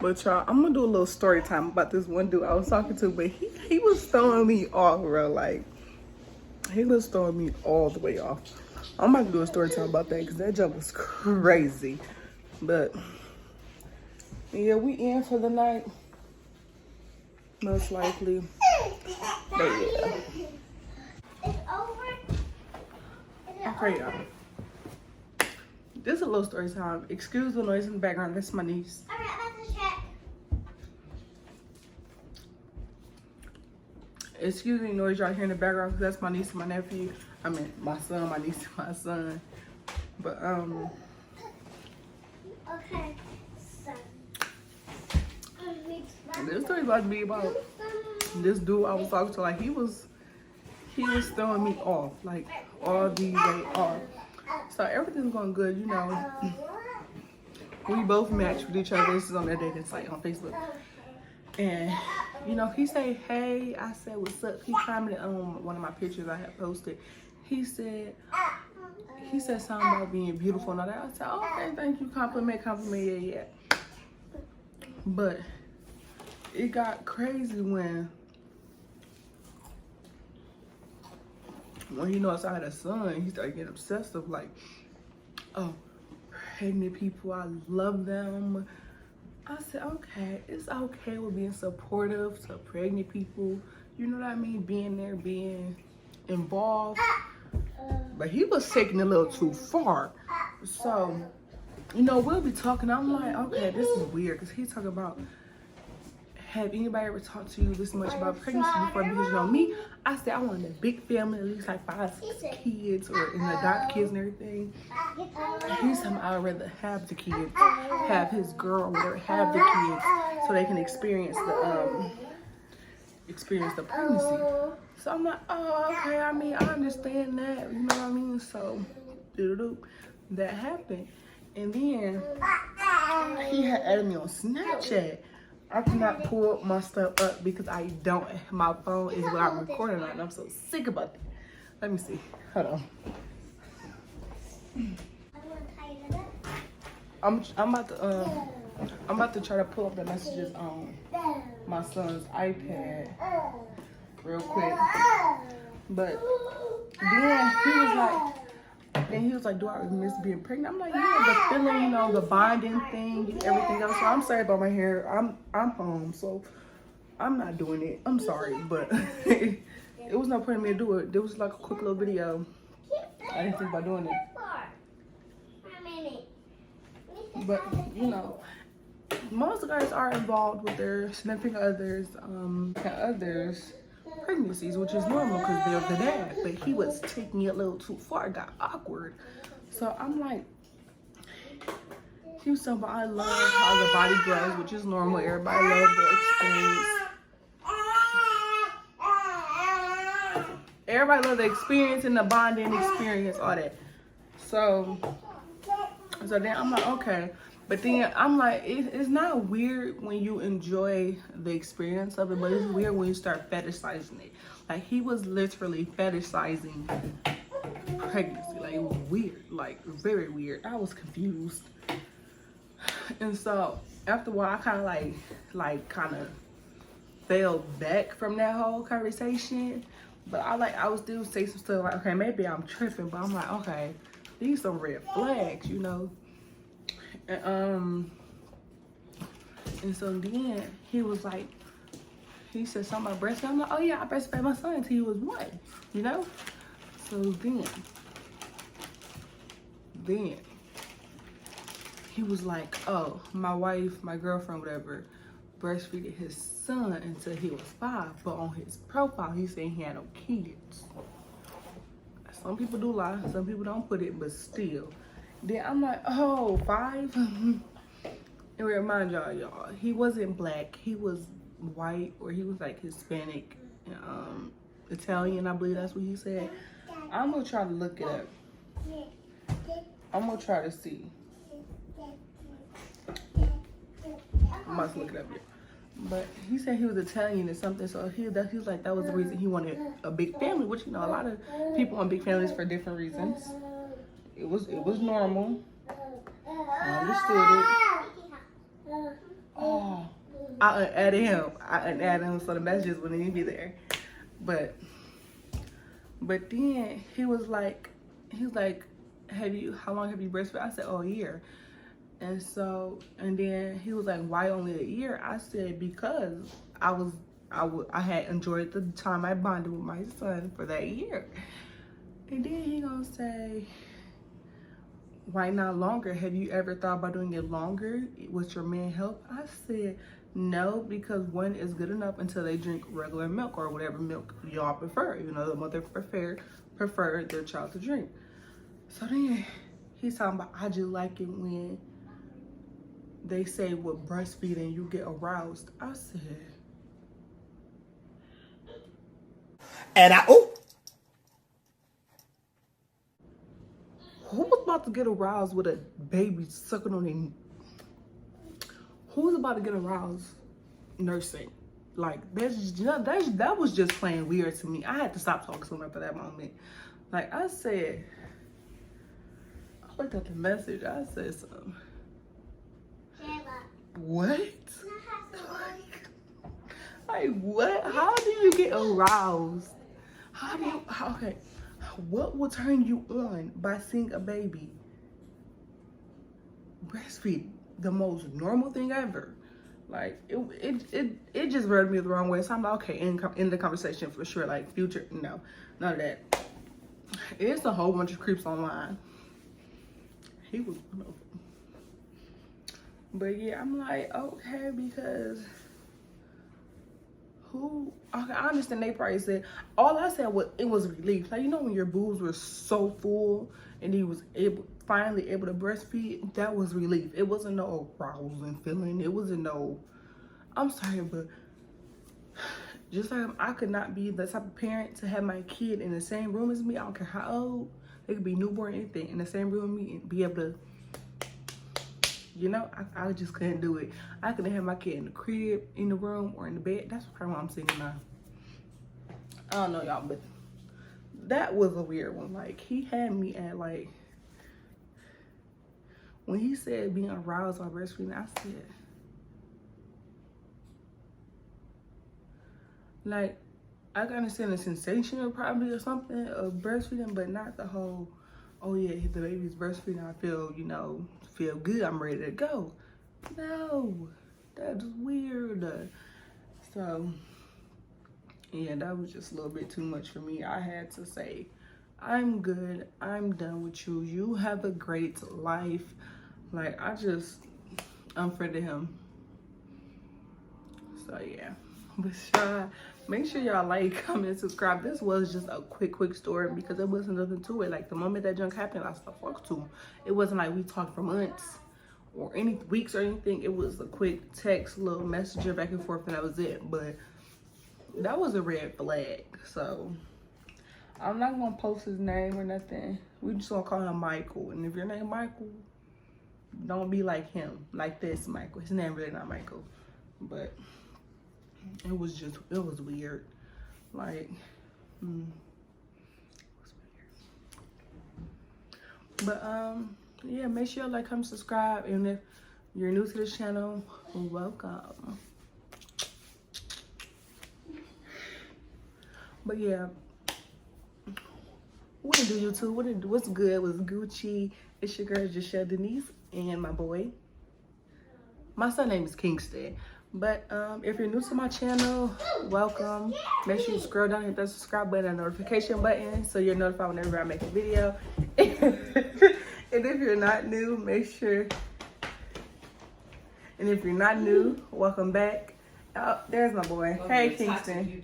But y'all, I'm gonna do a little story time about this one dude I was talking to, but he was throwing me off, bro. Like, he was throwing me all the way off. I'm about to do a story time about that because that jump was crazy. But yeah, we in for the night, most likely. But yeah. It's over. Okay, y'all. This is a little story time. Excuse the noise in the background. That's my niece. Alright, let's check. Excuse me, noise y'all hear in the background because that's my niece and my nephew. I mean, my son, my niece, and my son. But Okay. So. this story about to be about this dude I was talking to. Like he was throwing me off, like all the way off. So everything's going good, you know. We both matched with each other. This is on their dating site on Facebook. And you know, he say, hey, I said, what's up? He commented on one of my pictures I had posted. He said something about being beautiful and all that. I said, okay, thank you, compliment, yeah. But it got crazy when he noticed I had a son. He started getting obsessive, like, oh, pregnant people, I love them. I said, okay, it's okay with being supportive to pregnant people. You know what I mean? Being there, being involved. But he was taking it a little too far. So, you know, we'll be talking. I'm like, okay, this is weird. Because he's talking about, have anybody ever talked to you this much about pregnancy before? Because, you know, me, I said I wanted a big family, at least like 5 kids or and adopt kids and everything. He's saying I'd rather have the kids, have his girl, or have the kids, so they can experience the pregnancy. So I'm like, oh, okay. I mean, I understand that. You know what I mean? So, that happened, and then he had added me on Snapchat. I cannot pull up my stuff up because I don't. My phone is what I'm recording on, and I'm so sick about that. Let me see. Hold on. I'm about to try to pull up the messages on my son's iPad real quick. But then he was like, do I miss being pregnant? I'm like, yeah, the feeling, you know, the bonding thing, everything else. So I'm sorry about my hair. I'm home, so I'm not doing it. I'm sorry, but it was no point in me to do it. There was like a quick little video. I didn't think about doing it. But, you know, most guys are involved with their significant others, pregnancies, which is normal because they're the dad. But he was taking it a little too far. It got awkward. So I'm like, he was talking about, I love how the body grows, which is normal. Everybody loves the experience. Everybody loves the experience and the bonding experience, all that. So then I'm like, okay. But then I'm like, it's not weird when you enjoy the experience of it, but it's weird when you start fetishizing it. Like, he was literally fetishizing pregnancy. Like, it was weird. Like, very weird. I was confused. And so, after a while, I kind of fell back from that whole conversation. But I would still say some stuff like, okay, maybe I'm tripping, but I'm like, okay, these some red flags, you know? And so then he was like, he said something about breastfeeding. I'm like, oh yeah, I breastfed my son until he was 1, you know? So then he was like, oh, my girlfriend, whatever, breastfeeded his son until he was 5, but on his profile, he said he had no kids. Some people do lie, some people don't put it, but still. Then I'm like, oh, 5? And remind y'all, he wasn't black. He was white, or he was like Hispanic, Italian, I believe that's what he said. I'm gonna try to look it up. I'm gonna try to see. I must look it up here. But he said he was Italian or something, so he was like, that was the reason he wanted a big family, which, you know, a lot of people want big families for different reasons. It was normal. I understood it. Oh, I unadded him. I unadded him so the messages wouldn't even be there. But then he was like, how long have you breastfed? I said, oh, a year. And then he was like, why only a year? I said, because I had enjoyed the time I bonded with my son for that year. And then he gonna say, why not longer? Have you ever thought about doing it longer with your man help? I said, no, because one is good enough until they drink regular milk or whatever milk y'all prefer. You know, the mother prefer their child to drink. So then he's talking about, I just like it when they say with breastfeeding you get aroused. I said, who was about to get aroused with a baby sucking on their? Who was about to get aroused nursing? Like that was just plain weird to me. I had to stop talking to him after that moment. Like I said, I looked at the message. I said something. What? Like what? How do you get aroused? Okay. What will turn you on by seeing a baby breastfeed? The most normal thing ever. Like it just rubbed me the wrong way. So I'm like, okay, in the conversation for sure. Like future, no, none of that. It's a whole bunch of creeps online. He was one of them. But yeah, I'm like, okay, because okay, I understand they probably said, all I said was it was relief. Like, you know when your boobs were so full and he was finally able to breastfeed, that was relief. It wasn't no arousing feeling. It wasn't no, I'm sorry, but just like I could not be the type of parent to have my kid in the same room as me. I don't care how old, they could be newborn, anything, in the same room with me and be able to, you know, I just couldn't do it. I couldn't have my kid in the crib, in the room, or in the bed. That's probably why I'm single now. I don't know, y'all, but that was a weird one. Like, he had me at, like, when he said being aroused by breastfeeding, I said, like, I can understand the sensation of probably or something of breastfeeding, but not the whole, oh yeah, the baby's breastfeeding, I feel, you know, feel good, I'm ready to go. No, that's weird. So yeah, that was just a little bit too much for me. I had to say, I'm good, I'm done with you, you have a great life. Like, I just unfriended him. So yeah, but make sure y'all like, comment, subscribe. This was just a quick story because there wasn't nothing to it. Like, the moment that junk happened, I stopped talking to him. It wasn't like we talked for months or any weeks or anything. It was a quick text, little messenger back and forth, and that was it. But that was a red flag. So I'm not gonna post his name or nothing. We just gonna call him Michael. And if your name Michael, don't be like him, like this Michael. His name really not Michael, but it was weird. Like, it was weird. But yeah, make sure you like, comment, subscribe, and if you're new to this channel, welcome. But yeah, what it do, YouTube? What's good? What's Gucci? It's your girl Jashelle Denise and my boy. My son name is Kingston. But if you're new to my channel, welcome. Make sure you scroll down and hit that subscribe button and notification button so you're notified whenever I make a video. And if you're not new, make sure. And if you're not new, welcome back. Oh, there's my boy. Hey, Kingston.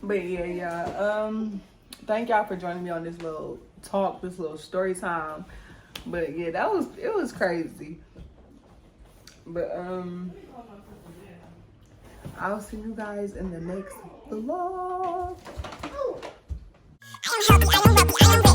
But yeah, y'all. Thank y'all for joining me on this little talk, this little story time. But yeah, it was crazy. But I'll see you guys in the next vlog. I am happy.